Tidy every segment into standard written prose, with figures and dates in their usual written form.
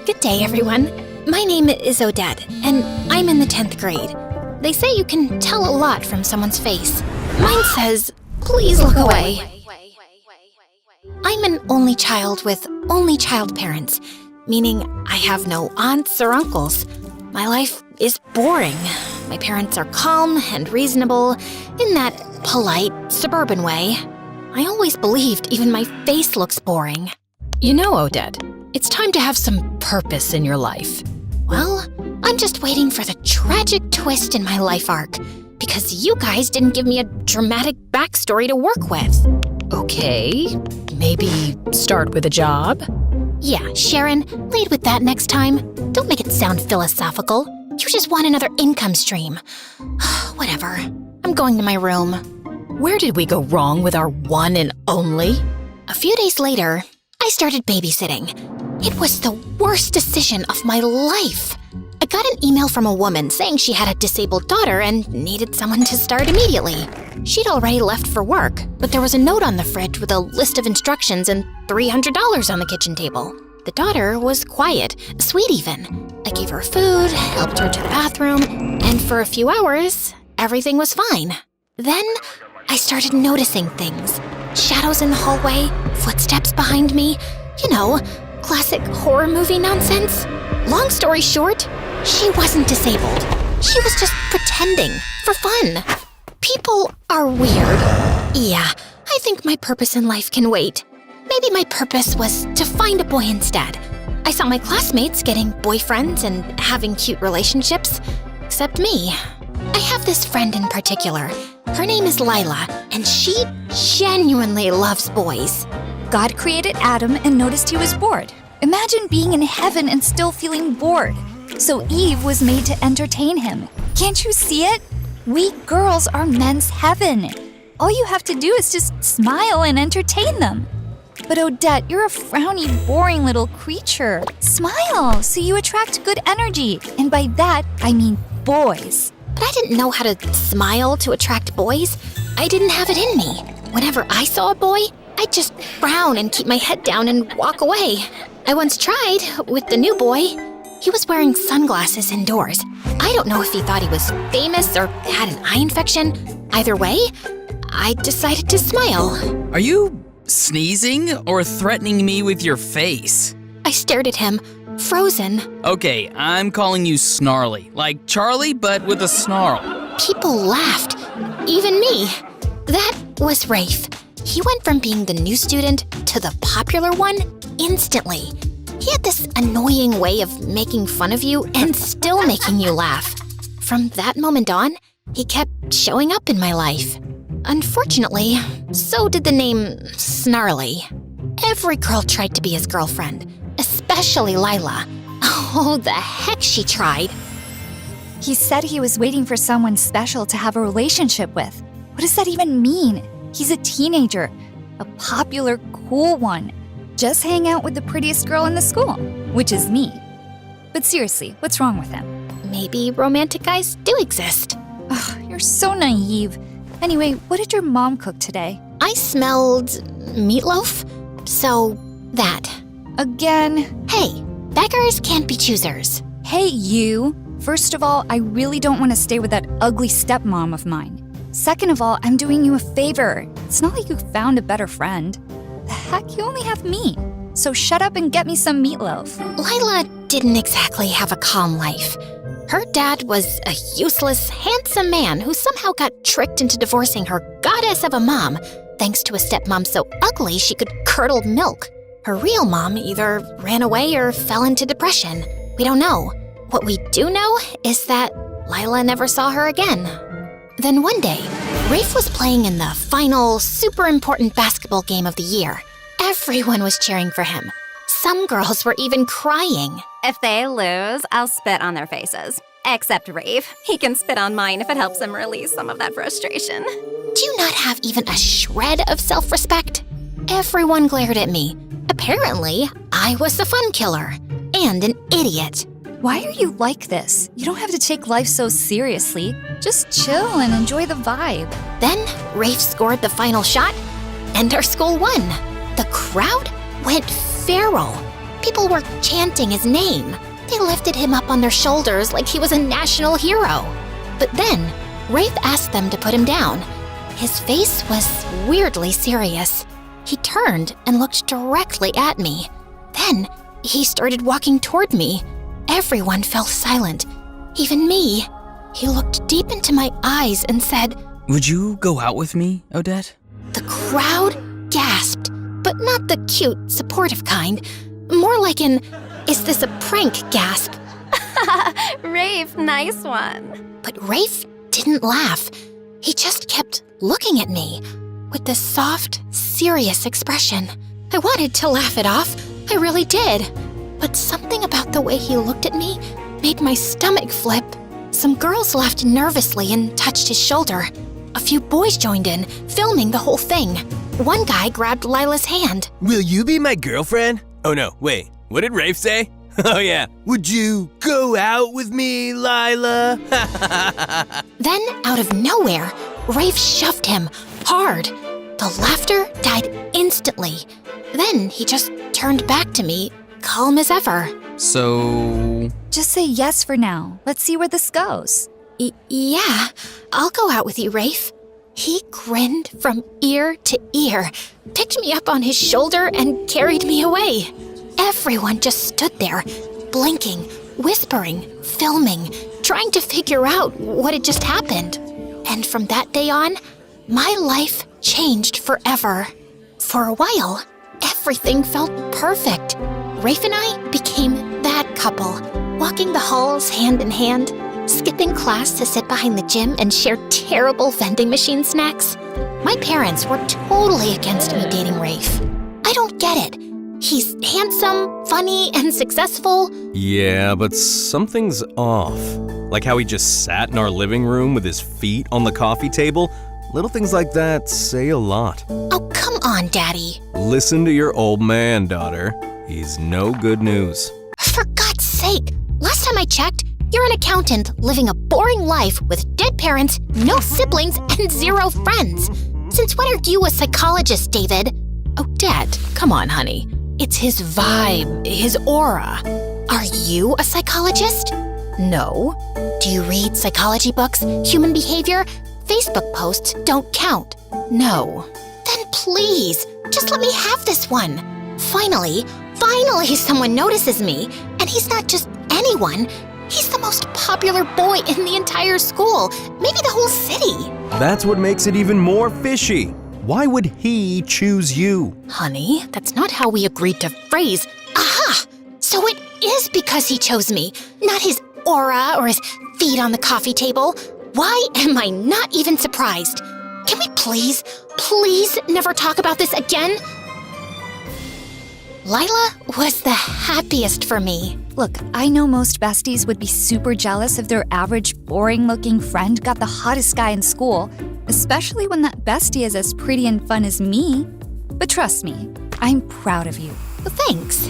Good day, everyone. My name is Odette, and I'm in the 10th grade. They say you can tell a lot from someone's face. Mine says, "Please look away." I'm an only child with only child parents, meaning I have no aunts or uncles. My life is boring. My parents are calm and reasonable in that polite, suburban way. I always believed even my face looks boring. You know, Odette, it's time to have some purpose in your life. Well, I'm just waiting for the tragic twist in my life arc, because you guys didn't give me a dramatic backstory to work with. Okay, maybe start with a job? Yeah, Sharon, lead with that next time. Don't make it sound philosophical. You just want another income stream. Whatever. I'm going to my room. Where did we go wrong with our one and only? A few days later, I started babysitting. It was the worst decision of my life. I got an email from a woman saying she had a disabled daughter and needed someone to start immediately. She'd already left for work, but there was a note on the fridge with a list of instructions and $300 on the kitchen table. The daughter was quiet, sweet even. I gave her food, helped her to the bathroom, and for a few hours, everything was fine. Then, I started noticing things. Shadows in the hallway, footsteps behind me. You know, classic horror movie nonsense. Long story short, she wasn't disabled. She was just pretending, for fun. People are weird. Yeah, I think my purpose in life can wait. Maybe my purpose was to find a boy instead. I saw my classmates getting boyfriends and having cute relationships, except me. I have this friend in particular. Her name is Lila, and she genuinely loves boys. God created Adam and noticed he was bored. Imagine being in heaven and still feeling bored. So Eve was made to entertain him. Can't you see it? We girls are men's heaven. All you have to do is just smile and entertain them. But Odette, you're a frowny, boring little creature. Smile so you attract good energy. And by that, I mean boys. But I didn't know how to smile to attract boys. I didn't have it in me. Whenever I saw a boy, I'd just frown and keep my head down and walk away. I once tried with the new boy. He was wearing sunglasses indoors. I don't know if he thought he was famous or had an eye infection. Either way, I decided to smile. Are you sneezing or threatening me with your face? I stared at him, frozen. Okay, I'm calling you Snarly, like Charlie but with a snarl. People laughed, even me. That was Rafe. He went from being the new student to the popular one instantly. He had this annoying way of making fun of you and still making you laugh. From that moment on, he kept showing up in my life. Unfortunately, so did the name Snarly. Every girl tried to be his girlfriend, especially Lila. Oh, the heck she tried. He said he was waiting for someone special to have a relationship with. What does that even mean? He's a teenager, a popular, cool one. Just hang out with the prettiest girl in the school, which is me. But seriously, what's wrong with him? Maybe romantic guys do exist. Ugh, you're so naive. Anyway, what did your mom cook today? I smelled meatloaf, so that. Again? Hey, beggars can't be choosers. Hey, you! First of all, I really don't want to stay with that ugly stepmom of mine. Second of all, I'm doing you a favor. It's not like you found a better friend. The heck, you only have me. So shut up and get me some meatloaf. Lila didn't exactly have a calm life. Her dad was a useless, handsome man who somehow got tricked into divorcing her goddess of a mom, thanks to a stepmom so ugly she could curdle milk. Her real mom either ran away or fell into depression. We don't know. What we do know is that Lila never saw her again. Then one day, Rafe was playing in the final, super important basketball game of the year. Everyone was cheering for him. Some girls were even crying. If they lose, I'll spit on their faces. Except Rafe. He can spit on mine if it helps him release some of that frustration. Do you not have even a shred of self-respect? Everyone glared at me. Apparently, I was the fun killer and an idiot. Why are you like this? You don't have to take life so seriously. Just chill and enjoy the vibe. Then Rafe scored the final shot, and our school won. The crowd went feral. People were chanting his name. They lifted him up on their shoulders like he was a national hero. But then, Rafe asked them to put him down. His face was weirdly serious. He turned and looked directly at me. Then, he started walking toward me. Everyone fell silent, even me. He looked deep into my eyes and said, Would you go out with me, Odette? The crowd gasped, but not the cute, supportive kind. More like an, is this a prank gasp? Rafe, nice one. But Rafe didn't laugh. He just kept looking at me with this soft, serious expression. I wanted to laugh it off. I really did. But something about the way he looked at me made my stomach flip. Some girls laughed nervously and touched his shoulder. A few boys joined in, filming the whole thing. One guy grabbed Lila's hand. Will you be my girlfriend? Oh no, wait, what did Rafe say? Oh yeah, would you go out with me, Lila? Then, out of nowhere, Rafe shoved him hard. The laughter died instantly. Then he just turned back to me, calm as ever. So... Just say yes for now. Let's see where this goes. Yeah, I'll go out with you, Rafe. He grinned from ear to ear, picked me up on his shoulder, and carried me away. Everyone just stood there, blinking, whispering, filming, trying to figure out what had just happened. And from that day on, my life changed forever. For a while, everything felt perfect. Rafe and I became that couple, walking the halls hand in hand, skipping class to sit behind the gym and share terrible vending machine snacks. My parents were totally against me dating Rafe. I don't get it. He's handsome, funny, and successful. Yeah, but something's off. Like how he just sat in our living room with his feet on the coffee table. Little things like that say a lot. Oh, come on, Daddy. Listen to your old man, daughter. He's no good news. For God's sake, last time I checked, you're an accountant living a boring life with dead parents, no siblings, and 0 friends. Since when are you a psychologist, David? Oh, Dad, come on, honey. It's his vibe, his aura. Are you a psychologist? No. Do you read psychology books, human behavior? Facebook posts don't count. No. Then please, just let me have this one. Finally someone notices me, and he's not just anyone. He's the most popular boy in the entire school, maybe the whole city. That's what makes it even more fishy. Why would he choose you? Honey, that's not how we agreed to phrase. Aha! So it is because he chose me, not his aura or his feet on the coffee table. Why am I not even surprised? Can we please never talk about this again? Lila was the happiest for me. Look, I know most besties would be super jealous if their average, boring-looking friend got the hottest guy in school, especially when that bestie is as pretty and fun as me. But trust me, I'm proud of you. Well, thanks.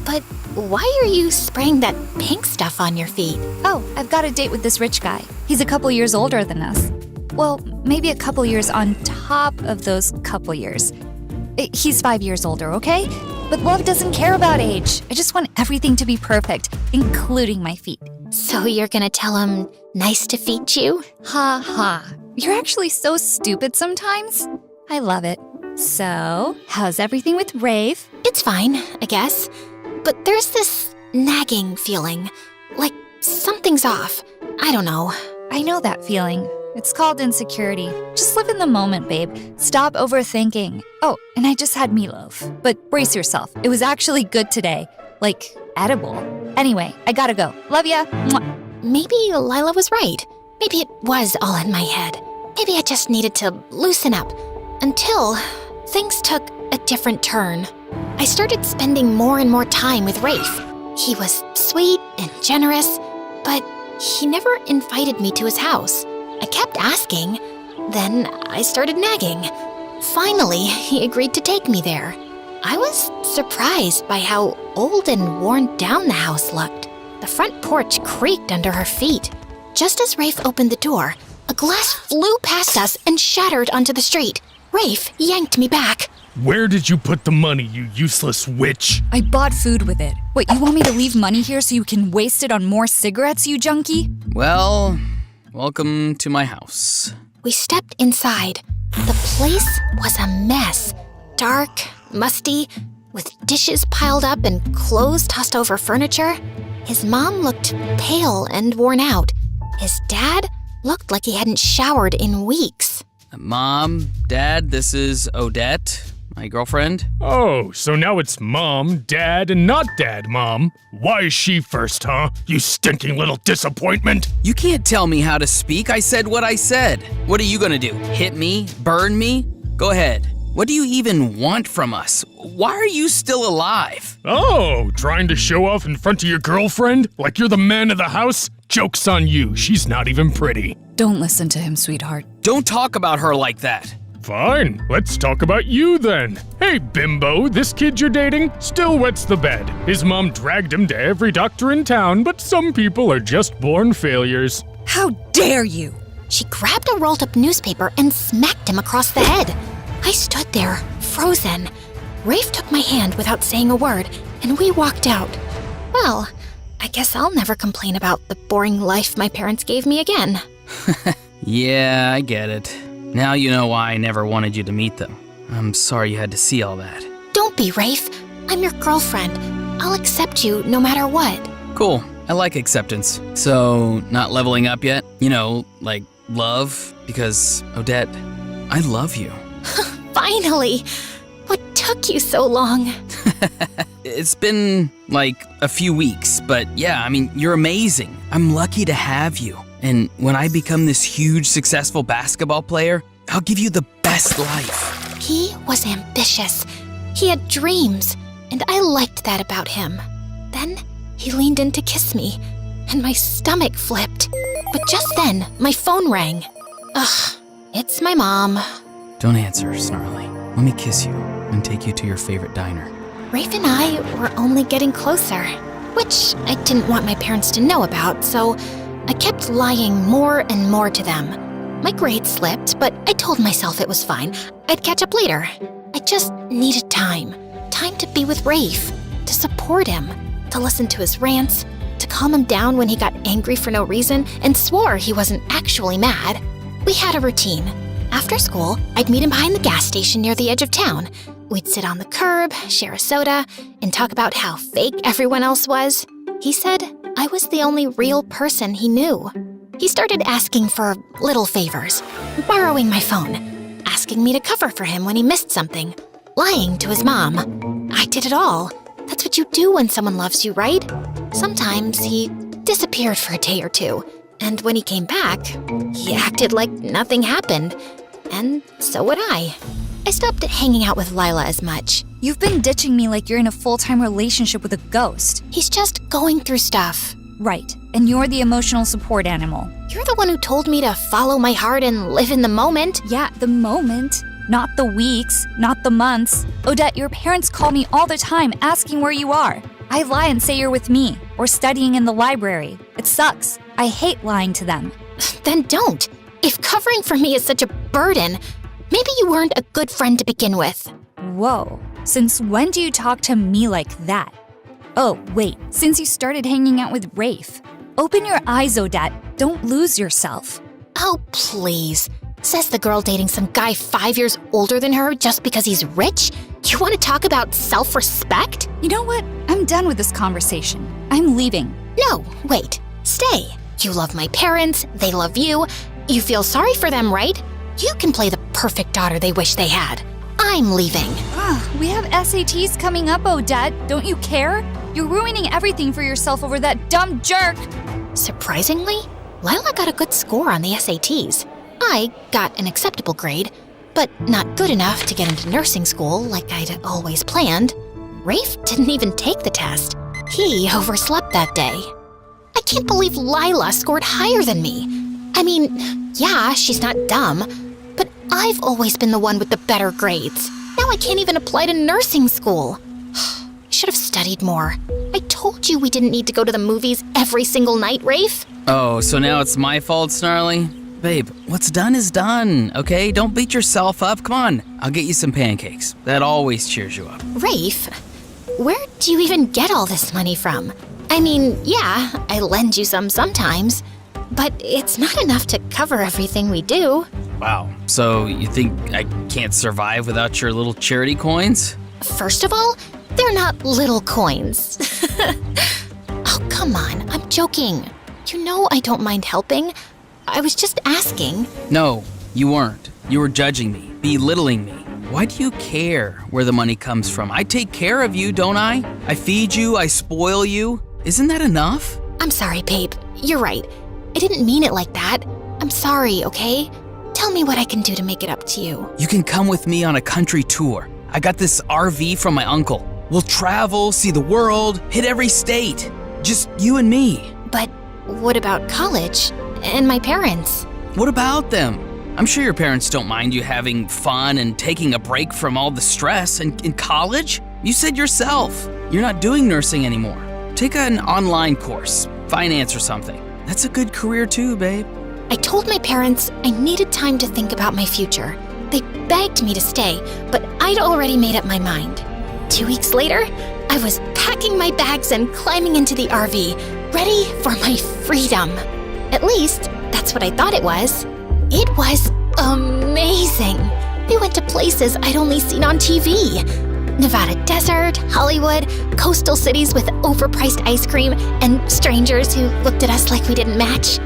But why are you spraying that pink stuff on your feet? Oh, I've got a date with this rich guy. He's a couple years older than us. Well, maybe a couple years on top of those couple years. He's 5 years older, okay? But love doesn't care about age. I just want everything to be perfect, including my feet. So you're gonna tell him nice to feet you? Ha ha. You're actually so stupid sometimes. I love it. So, how's everything with Rafe? It's fine, I guess. But there's this nagging feeling, like something's off. I don't know. I know that feeling. It's called insecurity. Just live in the moment, babe. Stop overthinking. Oh, and I just had meatloaf. But brace yourself. It was actually good today. Like, edible. Anyway, I gotta go. Love ya. Mwah. Maybe Lila was right. Maybe it was all in my head. Maybe I just needed to loosen up. Until things took a different turn. I started spending more and more time with Rafe. He was sweet and generous, but he never invited me to his house. I kept asking, then I started nagging. Finally, he agreed to take me there. I was surprised by how old and worn down the house looked. The front porch creaked under her feet. Just as Rafe opened the door, a glass flew past us and shattered onto the street. Rafe yanked me back. Where did you put the money, you useless witch? I bought food with it. What, you want me to leave money here so you can waste it on more cigarettes, you junkie? Well, welcome to my house. We stepped inside. The place was a mess. Dark, musty, with dishes piled up and clothes tossed over furniture. His mom looked pale and worn out. His dad looked like he hadn't showered in weeks. Mom, Dad, this is Odette, my girlfriend. Oh, so now it's Mom, Dad, and not Dad, Mom. Why is she first, huh? You stinking little disappointment. You can't tell me how to speak. I said what I said. What are you gonna do? Hit me? Burn me? Go ahead. What do you even want from us? Why are you still alive? Oh, trying to show off in front of your girlfriend? Like you're the man of the house? Joke's on you, she's not even pretty. Don't listen to him, sweetheart. Don't talk about her like that. Fine, let's talk about you then. Hey, bimbo, this kid you're dating still wets the bed. His mom dragged him to every doctor in town, but some people are just born failures. How dare you? She grabbed a rolled up newspaper and smacked him across the head. I stood there, frozen. Rafe took my hand without saying a word, and we walked out. Well, I guess I'll never complain about the boring life my parents gave me again. Yeah, I get it. Now you know why I never wanted you to meet them. I'm sorry you had to see all that. Don't be, Rafe. I'm your girlfriend. I'll accept you no matter what. Cool. I like acceptance. So, not leveling up yet? You know, like love? Because, Odette, I love you. Finally! What took you so long? It's been like a few weeks, but yeah, I mean, you're amazing. I'm lucky to have you. And when I become this huge, successful basketball player, I'll give you the best life. He was ambitious. He had dreams, and I liked that about him. Then he leaned in to kiss me, and my stomach flipped. But just then, my phone rang. Ugh, it's my mom. Don't answer, Snarly. Let me kiss you and take you to your favorite diner. Rafe and I were only getting closer, which I didn't want my parents to know about, so I kept lying more and more to them. My grades slipped, but I told myself it was fine. I'd catch up later. I just needed time. Time to be with Rafe, to support him, to listen to his rants, to calm him down when he got angry for no reason and swore he wasn't actually mad. We had a routine. After school, I'd meet him behind the gas station near the edge of town. We'd sit on the curb, share a soda, and talk about how fake everyone else was. He said I was the only real person he knew. He started asking for little favors, borrowing my phone, asking me to cover for him when he missed something, lying to his mom. I did it all. That's what you do when someone loves you, right? Sometimes he disappeared for a day or two, and when he came back, he acted like nothing happened. And so would I. I stopped hanging out with Lila as much. You've been ditching me like you're in a full-time relationship with a ghost. He's just going through stuff. Right, and you're the emotional support animal. You're the one who told me to follow my heart and live in the moment. Yeah, the moment. Not the weeks, not the months. Odette, your parents call me all the time asking where you are. I lie and say you're with me, or studying in the library. It sucks. I hate lying to them. Then don't. If covering for me is such a burden, maybe you weren't a good friend to begin with. Whoa, since when do you talk to me like that? Oh, wait, since you started hanging out with Rafe. Open your eyes, Odette. Don't lose yourself. Oh, please. Says the girl dating some guy 5 years older than her just because he's rich? You want to talk about self-respect? You know what? I'm done with this conversation. I'm leaving. No, wait. Stay. You love my parents. They love you. You feel sorry for them, right? You can play the perfect daughter they wish they had. I'm leaving. We have SATs coming up, Odette. Don't you care? You're ruining everything for yourself over that dumb jerk. Surprisingly, Lila got a good score on the SATs. I got an acceptable grade, but not good enough to get into nursing school like I'd always planned. Rafe didn't even take the test. He overslept that day. I can't believe Lila scored higher than me. I mean, yeah, she's not dumb, but I've always been the one with the better grades. Now I can't even apply to nursing school. I should have studied more. I told you we didn't need to go to the movies every single night, Rafe. Oh, so now it's my fault, Snarly? Babe, what's done is done, okay? Don't beat yourself up. Come on, I'll get you some pancakes. That always cheers you up. Rafe, where do you even get all this money from? I mean, yeah, I lend you some sometimes, but it's not enough to cover everything we do. Wow. So you think I can't survive without your little charity coins? First of all, they're not little coins. Oh, come on, I'm joking. You know I don't mind helping. I was just asking. No, you weren't. You were judging me, belittling me. Why do you care where the money comes from? I take care of you, don't I? I feed you, I spoil you. Isn't that enough? I'm sorry, babe. You're right. I didn't mean it like that. I'm sorry, okay? Tell me what I can do to make it up to you. You can come with me on a country tour. I got this RV from my uncle. We'll travel, see the world, hit every state. Just you and me. But what about college? And my parents? What about them? I'm sure your parents don't mind you having fun and taking a break from all the stress. And in college, you said yourself, you're not doing nursing anymore. Take an online course, finance or something. That's a good career too, babe. I told my parents I needed time to think about my future. They begged me to stay, but I'd already made up my mind. 2 weeks later, I was packing my bags and climbing into the RV, ready for my freedom. At least, that's what I thought it was. It was amazing. We went to places I'd only seen on TV. Nevada desert, Hollywood, coastal cities with overpriced ice cream, and strangers who looked at us like we didn't match.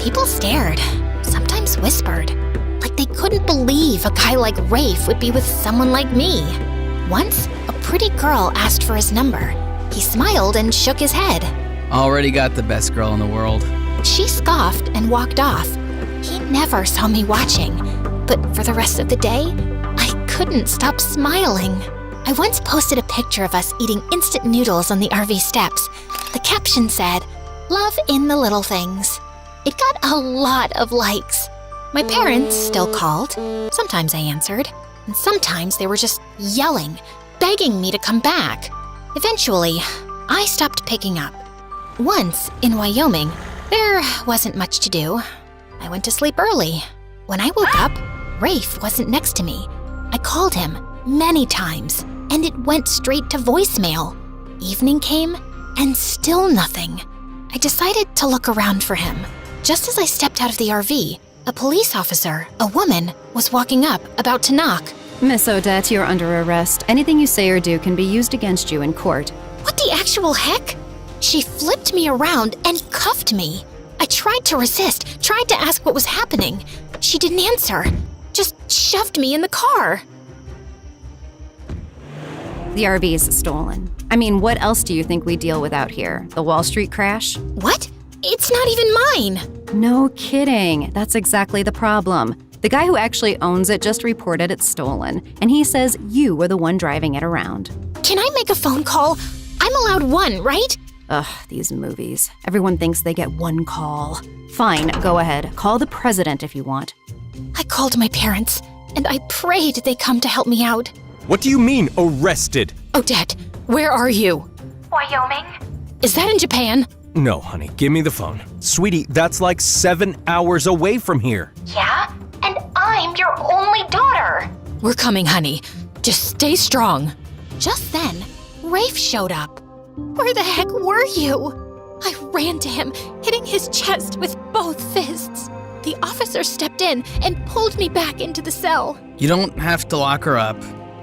People stared, sometimes whispered, like they couldn't believe a guy like Rafe would be with someone like me. Once, a pretty girl asked for his number. He smiled and shook his head. Already got the best girl in the world. She scoffed and walked off. He never saw me watching, but for the rest of the day, I couldn't stop smiling. I once posted a picture of us eating instant noodles on the RV steps. The caption said, "Love in the little things." It got a lot of likes. My parents still called. Sometimes I answered, and sometimes they were just yelling, begging me to come back. Eventually, I stopped picking up. Once, in Wyoming, there wasn't much to do. I went to sleep early. When I woke up, Rafe wasn't next to me. I called him many times, and it went straight to voicemail. Evening came, and still nothing. I decided to look around for him. Just as I stepped out of the RV, a police officer, a woman, was walking up, about to knock. Miss Odette, you're under arrest. Anything you say or do can be used against you in court. What the actual heck? She flipped me around and cuffed me. I tried to resist, tried to ask what was happening. She didn't answer, just shoved me in the car. The RV is stolen. I mean, what else do you think we deal with out here? The Wall Street crash? What? It's not even mine. No kidding. That's exactly the problem. The guy who actually owns it just reported it's stolen, and he says you were the one driving it around. Can I make a phone call? I'm allowed one, right? Ugh, these movies. Everyone thinks they get one call. Fine, go ahead. Call the president if you want. I called my parents, and I prayed they come to help me out. What do you mean, arrested? Odette, where are you? Wyoming? Is that in Japan? No, honey, give me the phone. Sweetie, that's like 7 hours away from here. Yeah? And I'm your only daughter. We're coming, honey. Just stay strong. Just then, Rafe showed up. Where the heck were you? I ran to him, hitting his chest with both fists. The officer stepped in and pulled me back into the cell. You don't have to lock her up.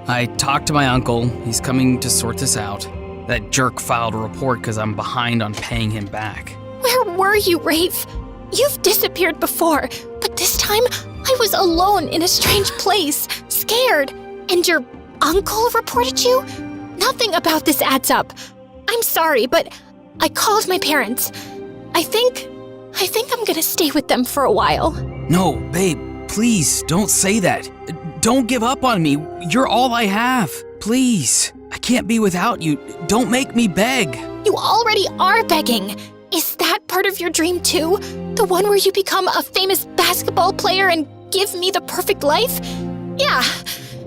I talked to my uncle. He's coming to sort this out. That jerk filed a report because I'm behind on paying him back. Where were you, Rafe? You've disappeared before, but this time I was alone in a strange place, scared. And your uncle reported you? Nothing about this adds up. I'm sorry, but I called my parents. I think I'm gonna stay with them for a while. No, babe, please don't say that. Don't give up on me. You're all I have. Please. I can't be without you. Don't make me beg. You already are begging. Is that part of your dream too? The one where you become a famous basketball player and give me the perfect life? Yeah.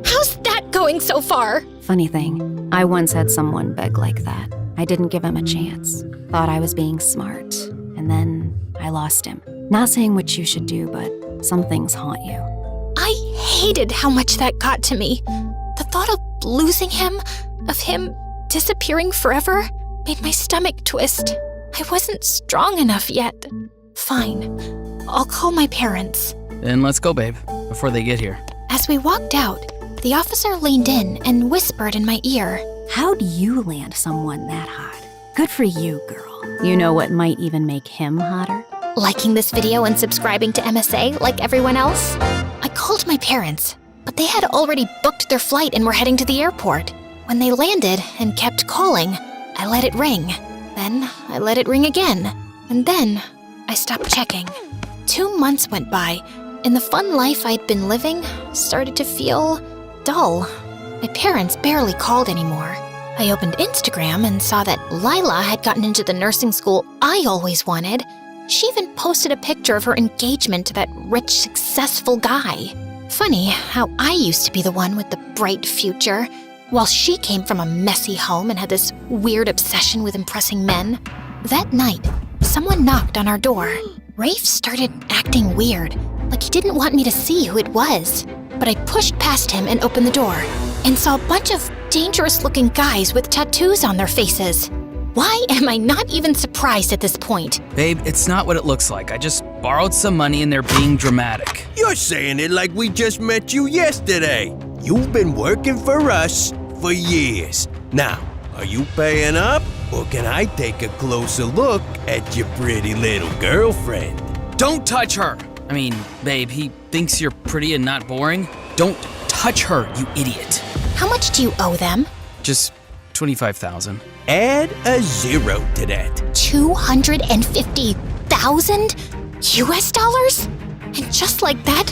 How's that going so far? Funny thing, I once had someone beg like that. I didn't give him a chance. Thought I was being smart. And then I lost him. Not saying what you should do, but some things haunt you. I hated how much that got to me. The thought of losing him, of him disappearing forever, made my stomach twist. I wasn't strong enough yet. Fine, I'll call my parents. Then let's go, babe, before they get here. As we walked out, the officer leaned in and whispered in my ear. How'd you land someone that hot? Good for you, girl. You know what might even make him hotter? Liking this video and subscribing to MSA like everyone else? I called my parents, but they had already booked their flight and were heading to the airport. When they landed and kept calling, I let it ring. Then I let it ring again. And then I stopped checking. 2 months went by, and the fun life I'd been living started to feel dull. My parents barely called anymore. I opened Instagram and saw that Lila had gotten into the nursing school I always wanted. She even posted a picture of her engagement to that rich, successful guy. Funny how I used to be the one with the bright future, while she came from a messy home and had this weird obsession with impressing men. That night, someone knocked on our door. Rafe started acting weird, like he didn't want me to see who it was. But I pushed past him and opened the door, and saw a bunch of dangerous-looking guys with tattoos on their faces. Why am I not even surprised at this point? Babe, it's not what it looks like. I just borrowed some money and they're being dramatic. You're saying it like we just met you yesterday. You've been working for us for years. Now, are you paying up, or can I take a closer look at your pretty little girlfriend? Don't touch her! I mean, babe, he thinks you're pretty and not boring. Don't touch her, you idiot. How much do you owe them? Just $25,000. Add a zero to that. 250,000 US dollars? And just like that,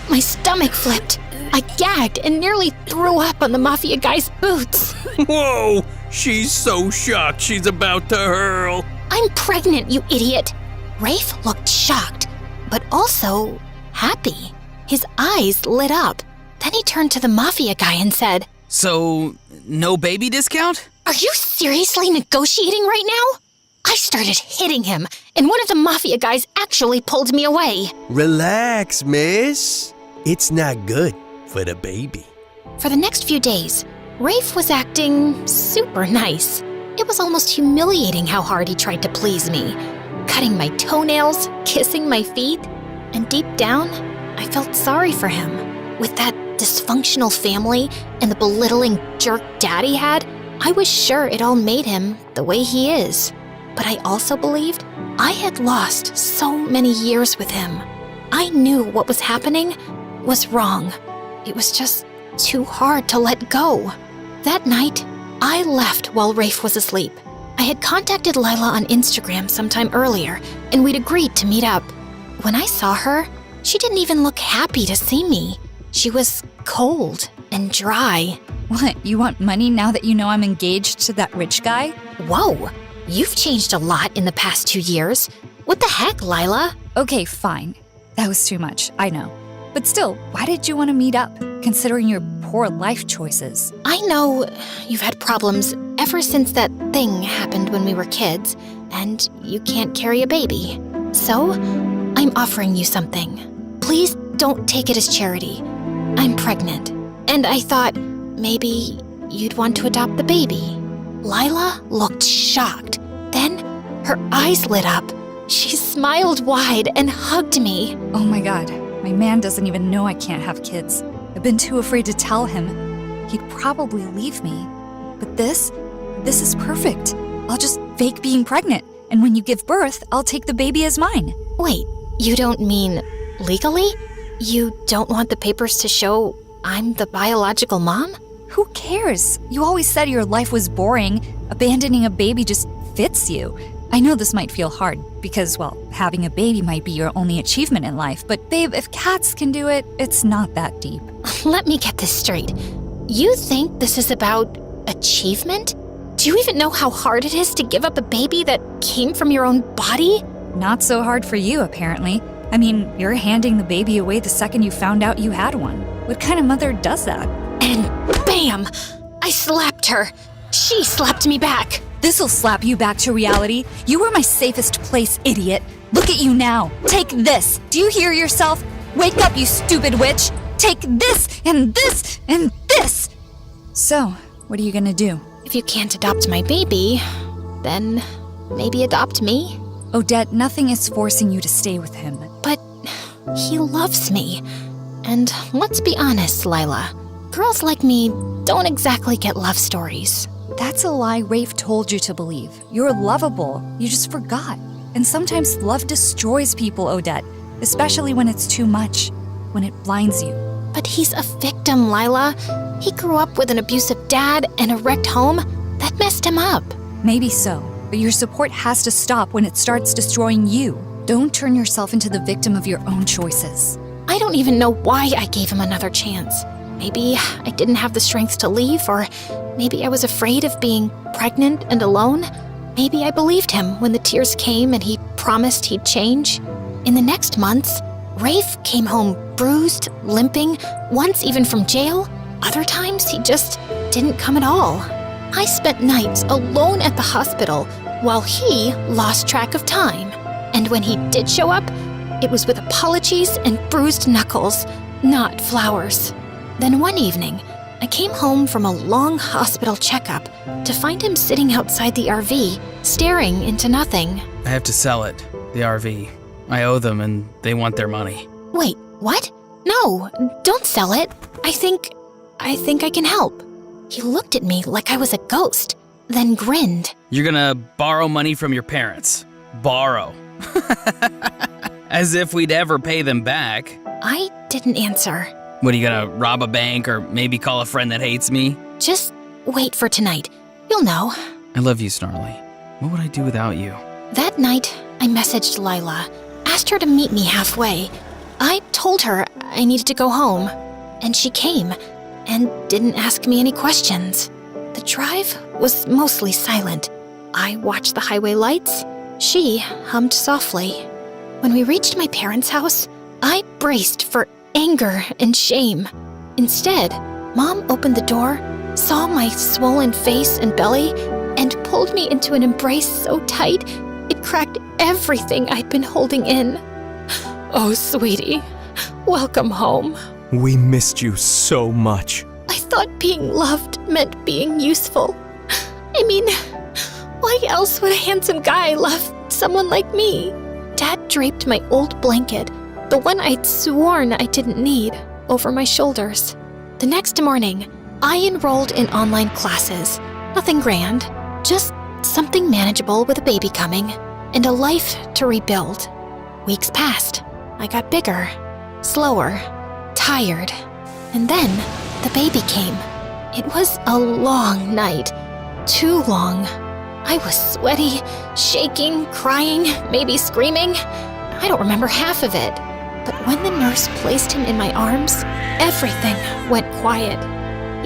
my stomach flipped. I gagged and nearly threw up on the mafia guy's boots. Whoa! She's so shocked she's about to hurl. I'm pregnant, you idiot. Rafe looked shocked, but also happy. His eyes lit up. Then he turned to the mafia guy and said, So, no baby discount? Are you seriously negotiating right now? I started hitting him, and one of the mafia guys actually pulled me away. Relax, miss. It's not good for the baby. For the next few days, Rafe was acting super nice. It was almost humiliating how hard he tried to please me, cutting my toenails, kissing my feet, and deep down, I felt sorry for him. With that dysfunctional family and the belittling jerk dad he had, I was sure it all made him the way he is. But I also believed I had lost so many years with him. I knew what was happening was wrong. It was just too hard to let go. That night, I left while Rafe was asleep. I had contacted Lila on Instagram sometime earlier, and we'd agreed to meet up. When I saw her, she didn't even look happy to see me. She was cold and dry. What, you want money now that you know I'm engaged to that rich guy? Whoa, you've changed a lot in the past 2 years. What the heck, Lila? Okay, fine. That was too much, I know. But still, why did you want to meet up, considering your poor life choices? I know you've had problems ever since that thing happened when we were kids, and you can't carry a baby. So, I'm offering you something. Please don't take it as charity. I'm pregnant, and I thought maybe you'd want to adopt the baby. Lila looked shocked. Then her eyes lit up. She smiled wide and hugged me. Oh my god, my man doesn't even know I can't have kids. I've been too afraid to tell him. He'd probably leave me. But this is perfect. I'll just fake being pregnant, and when you give birth, I'll take the baby as mine. Wait, you don't mean legally? You don't want the papers to show I'm the biological mom? Who cares? You always said your life was boring. Abandoning a baby just fits you. I know this might feel hard because, well, having a baby might be your only achievement in life, but babe, if cats can do it, it's not that deep. Let me get this straight. You think this is about achievement? Do you even know how hard it is to give up a baby that came from your own body? Not so hard for you, apparently. I mean, you're handing the baby away the second you found out you had one. What kind of mother does that? And bam! I slapped her. She slapped me back. This'll slap you back to reality. You were my safest place, idiot. Look at you now. Take this. Do you hear yourself? Wake up, you stupid witch! Take this and this and this! So, what are you gonna do? If you can't adopt my baby, then maybe adopt me? Odette, nothing is forcing you to stay with him. But he loves me. And let's be honest, Lila. Girls like me don't exactly get love stories. That's a lie Rafe told you to believe. You're lovable. You just forgot. And sometimes love destroys people, Odette. Especially when it's too much. When it blinds you. But he's a victim, Lila. He grew up with an abusive dad and a wrecked home. That messed him up. Maybe so. But your support has to stop when it starts destroying you. Don't turn yourself into the victim of your own choices. I don't even know why I gave him another chance. Maybe I didn't have the strength to leave, or maybe I was afraid of being pregnant and alone. Maybe I believed him when the tears came and he promised he'd change. In the next months, Rafe came home bruised, limping, once even from jail. Other times, he just didn't come at all. I spent nights alone at the hospital while he lost track of time. And when he did show up, it was with apologies and bruised knuckles, not flowers. Then one evening, I came home from a long hospital checkup to find him sitting outside the RV, staring into nothing. I have to sell it, the RV. I owe them and they want their money. Wait, what? No, don't sell it. I think I can help. He looked at me like I was a ghost, then grinned. You're gonna borrow money from your parents. Borrow. As if we'd ever pay them back. I didn't answer. What, are you gonna rob a bank or maybe call a friend that hates me? Just wait for tonight. You'll know. I love you, Snarly. What would I do without you? That night, I messaged Lila, asked her to meet me halfway. I told her I needed to go home, and she came and didn't ask me any questions. The drive was mostly silent. I watched the highway lights. She hummed softly. When we reached my parents' house, I braced for anger and shame. Instead, Mom opened the door, saw my swollen face and belly, and pulled me into an embrace so tight it cracked everything I'd been holding in. Oh, sweetie, welcome home. We missed you so much. I thought being loved meant being useful. I mean, why else would a handsome guy love someone like me? Dad draped my old blanket, the one I'd sworn I didn't need, over my shoulders. The next morning, I enrolled in online classes. Nothing grand, just something manageable with a baby coming, and a life to rebuild. Weeks passed. I got bigger, slower, tired. And then the baby came. It was a long night. Too long. I was sweaty, shaking, crying, maybe screaming. I don't remember half of it. But when the nurse placed him in my arms, everything went quiet.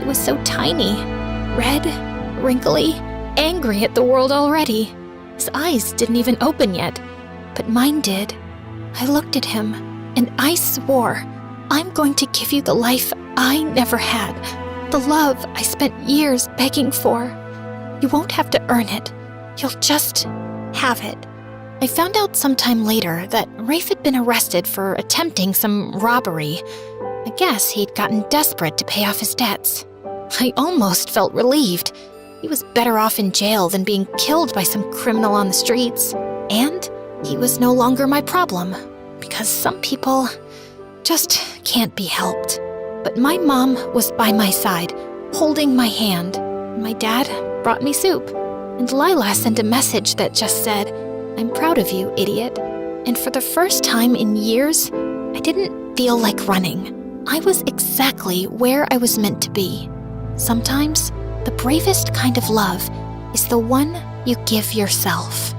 He was so tiny, red, wrinkly, angry at the world already. His eyes didn't even open yet, but mine did. I looked at him, and I swore, I'm going to give you the life I never had, the love I spent years begging for. You won't have to earn it. You'll just have it. I found out sometime later that Rafe had been arrested for attempting some robbery. I guess he'd gotten desperate to pay off his debts. I almost felt relieved. He was better off in jail than being killed by some criminal on the streets. And he was no longer my problem, because some people just can't be helped. But my mom was by my side, holding my hand. My dad brought me soup, and Lila sent a message that just said, I'm proud of you, idiot. And for the first time in years, I didn't feel like running. I was exactly where I was meant to be. Sometimes, the bravest kind of love is the one you give yourself.